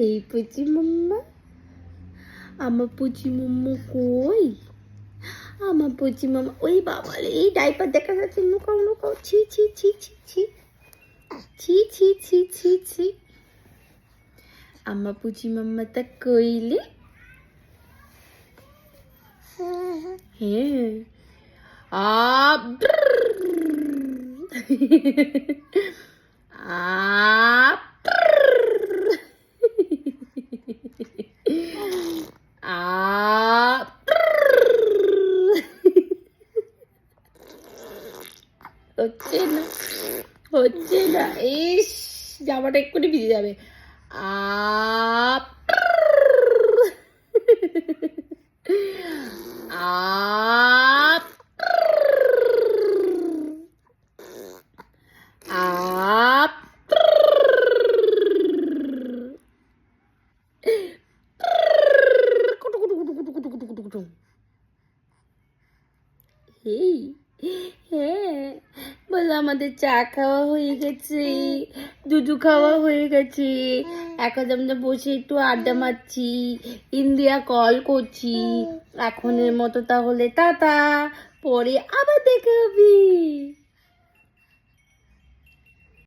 এই পুচি মাম্মা, আমার পুচি মাম্মা কই? আমার পুচি মাম্মা, ওই বাবা রে, এই ডাইপার দেখা যাচ্ছে, লুকাও লুকাও, ছি ছি ছি ছি ছি ছি ছি ছি ছি ছি। আমার পুচি মাম্মাটা কইলে? হ্যাঁ। আপ আপ আপ হচ্ছে না, হচ্ছে না, ইস জামাটা এক্ষুনি ভিজে যাবে। আপ আপ আপ এই হ্যাঁ, বলো আমাদের চা খাওয়া হয়ে গেছে, দুধু খাওয়া হয়ে গেছে, এখন আমরা বসে একটু আড্ডা মারছি, ইন্ডিয়া কল করছি। এখনের মতো তাহলে টাটা, পরে আবার দেখা হবে।